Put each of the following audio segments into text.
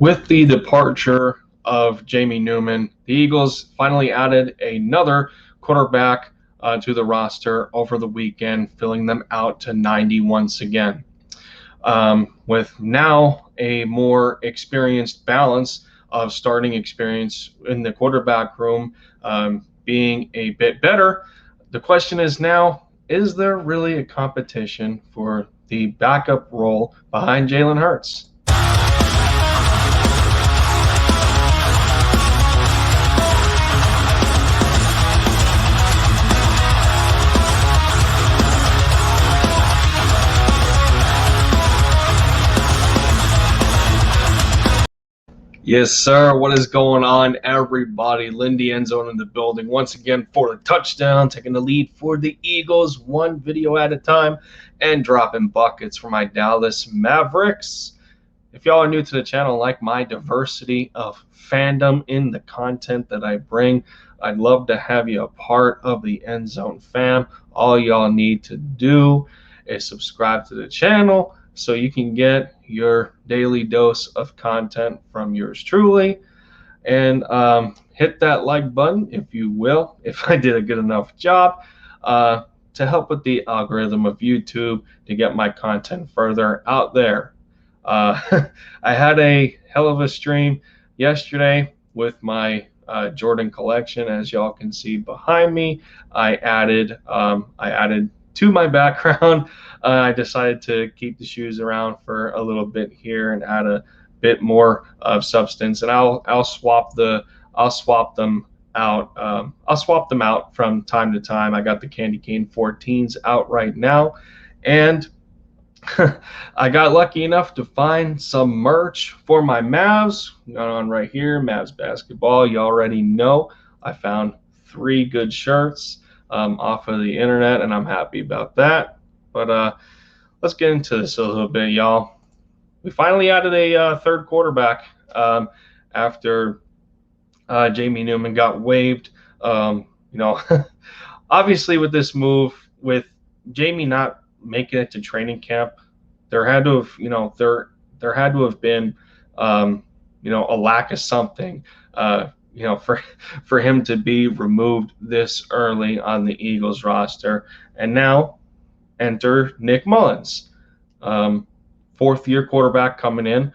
With the departure of Jamie Newman, the Eagles finally added another quarterback to the roster over the weekend, filling them out to 90 once again. With now a more experienced balance of starting experience in the quarterback room being a bit better, the question is now, is there really a competition for the backup role behind Jalen Hurts? Yes, sir. What is going on, everybody? Lindy Endzone in the building once again for the touchdown, taking the lead for the Eagles, one video at a time, and dropping buckets for my Dallas Mavericks. If y'all are new to the channel, like my diversity of fandom in the content that I bring, I'd love to have you a part of the Endzone fam. All y'all need to do is subscribe to the channel so you can get your daily dose of content from yours truly, and hit that like button if you will, if I did a good enough job, to help with the algorithm of YouTube to get my content further out there. I had a hell of a stream yesterday with my Jordan collection. As y'all can see behind me, I added to my background. I decided to keep the shoes around for a little bit here and add a bit more of substance, and I'll swap them out. I'll swap them out from time to time. I got the Candy Cane 14s out right now, and I got lucky enough to find some merch for my Mavs. Got on right here, Mavs basketball. You already know I found 3 good shirts off of the internet, and I'm happy about that. But let's get into this a little bit, y'all. We finally added a third quarterback after Jamie Newman got waived. Obviously with this move, with Jamie not making it to training camp, there had to have, there had to have been, a lack of something, for him to be removed this early on the Eagles roster. And now enter Nick Mullens, fourth-year quarterback coming in,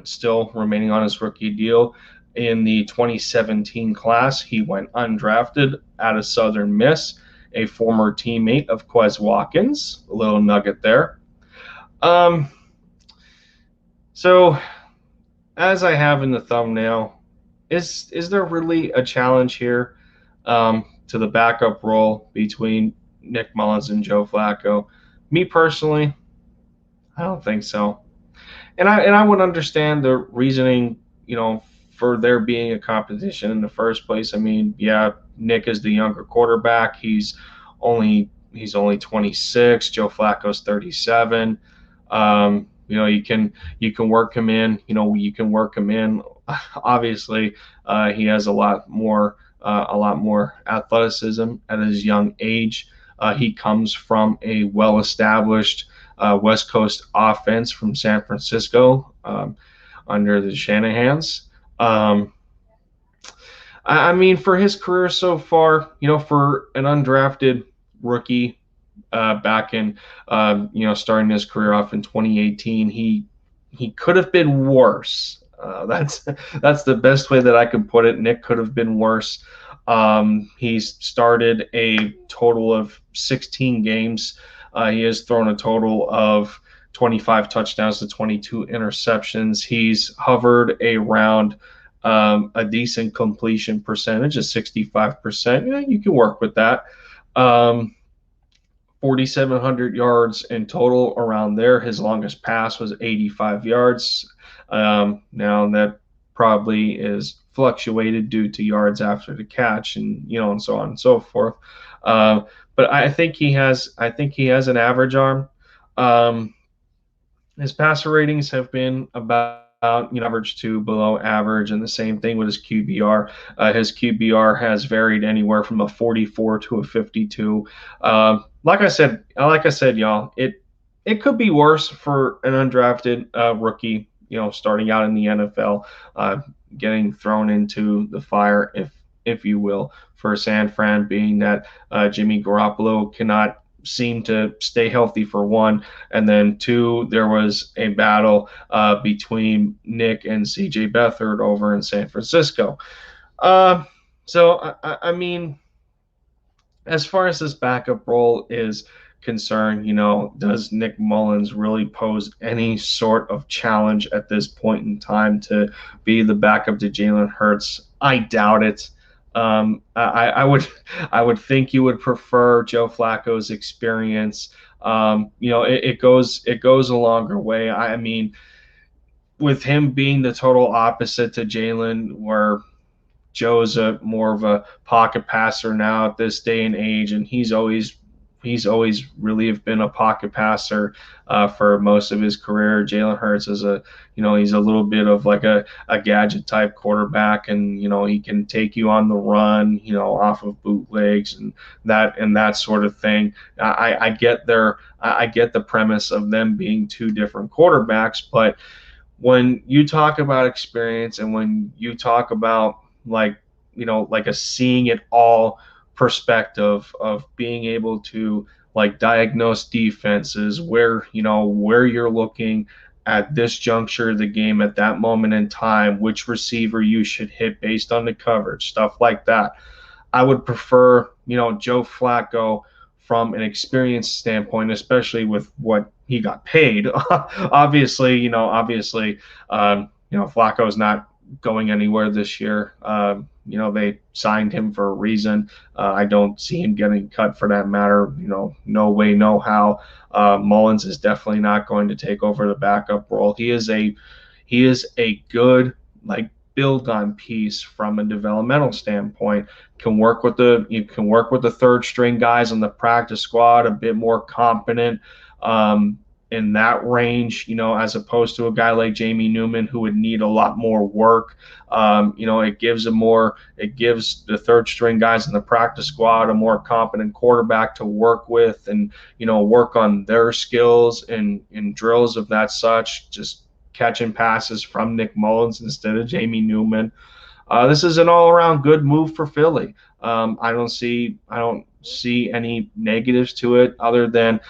still remaining on his rookie deal. In the 2017 class, he went undrafted out of Southern Miss, a former teammate of Quez Watkins. A little nugget there. So, as I have in the thumbnail, is there really a challenge here to the backup role between Nick Mullens and Joe Flacco? Me personally, I don't think so. And I would understand the reasoning, for there being a competition in the first place. I mean, yeah, Nick is the younger quarterback. He's only 26. Joe Flacco's 37. You can work him in. You can work him in. Obviously, he has a lot more athleticism at his young age. He comes from a well-established West Coast offense from San Francisco under the Shanahans. I mean, for his career so far, for an undrafted rookie back in, starting his career off in 2018, he could have been worse. That's the best way that I can put it. Nick could have been worse. He's started a total of 16 games. He has thrown a total of 25 touchdowns to 22 interceptions. He's hovered around a decent completion percentage of 65%. You can work with that. 4,700 yards in total around there. His longest pass was 85 yards. Now that probably is fluctuated due to yards after the catch, and and so on and so forth. But I think he has an average arm. His passer ratings have been about average to below average, and the same thing with his QBR. His QBR has varied anywhere from a 44 to a 52. Like I said, y'all, it could be worse for an undrafted rookie starting out in the NFL, getting thrown into the fire, if you will, for San Fran, being that Jimmy Garoppolo cannot seem to stay healthy for one, and then two, there was a battle between Nick and CJ Beathard over in San Francisco. Uh, so I mean, as far as this backup role is concerned, does Nick Mullens really pose any sort of challenge at this point in time to be the backup to Jalen Hurts? I doubt it. I would I would think you would prefer Joe Flacco's experience. It goes a longer way. I mean, with him being the total opposite to Jalen, where Joe's a more of a pocket passer now at this day and age, and he's always really been a pocket passer for most of his career. Jalen Hurts is he's a little bit of like a gadget type quarterback, and he can take you on the run, off of bootlegs and that sort of thing. I get the premise of them being two different quarterbacks, but when you talk about experience and when you talk about like a seeing it all perspective of being able to like diagnose defenses, where you're looking at this juncture of the game at that moment in time, which receiver you should hit based on the coverage, stuff like that. I would prefer, Joe Flacco from an experience standpoint, especially with what he got paid. Flacco's not going anywhere this year. They signed him for a reason. I don't see him getting cut for that matter. No way, no how. Mullens is definitely not going to take over the backup role. He is a good like build on piece from a developmental standpoint. You can work with the third string guys on the practice squad, a bit more competent. In that range, as opposed to a guy like Jamie Newman who would need a lot more work. It gives the third string guys in the practice squad a more competent quarterback to work with and, work on their skills and drills of that such, just catching passes from Nick Mullens instead of Jamie Newman. This is an all-around good move for Philly. I don't see any negatives to it other than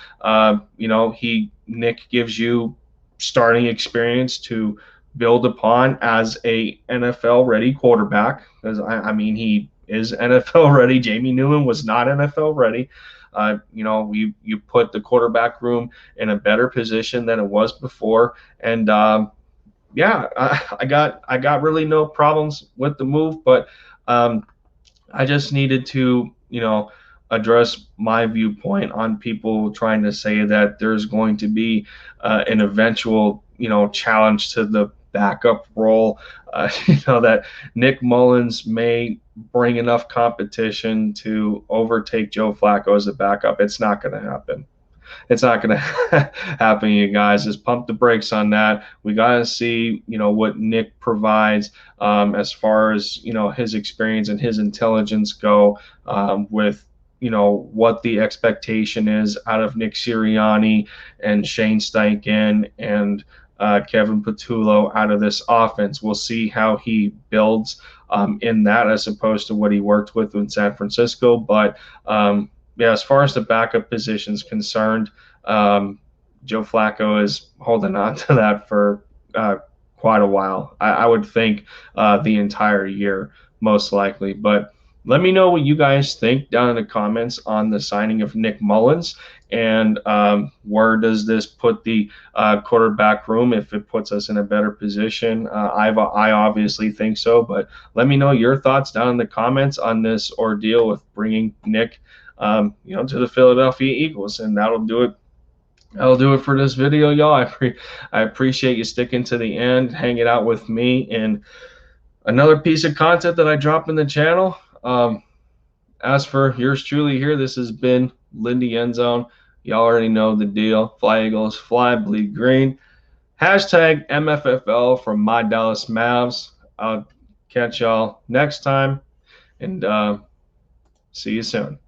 Nick gives you starting experience to build upon as a NFL ready quarterback. Because he is NFL ready. Jamie Newman was not NFL ready. You put the quarterback room in a better position than it was before, and I got really no problems with the move, but I just needed to address my viewpoint on people trying to say that there's going to be an eventual challenge to the backup role. That Nick Mullens may bring enough competition to overtake Joe Flacco as a backup. It's not going to happen. It's not going to happen, you guys. Just pump the brakes on that. We got to see, what Nick provides as far as, his experience and his intelligence go with, what the expectation is out of Nick Sirianni and Shane Steichen and Kevin Patullo out of this offense. We'll see how he builds in that as opposed to what he worked with in San Francisco. But as far as the backup position is concerned, Joe Flacco is holding on to that for quite a while. I would think the entire year, most likely. But let me know what you guys think down in the comments on the signing of Nick Mullens, and where does this put the quarterback room, if it puts us in a better position. I obviously think so, but let me know your thoughts down in the comments on this ordeal with bringing Nick to the Philadelphia Eagles. And that'll do it for this video, y'all. I appreciate you sticking to the end, hanging out with me, and another piece of content that I drop in the channel. As for yours truly here, this has been Lindy Endzone. Y'all already know the deal. Fly Eagles, fly, bleed green. Hashtag MFFL from my Dallas Mavs. I'll catch y'all next time, and see you soon.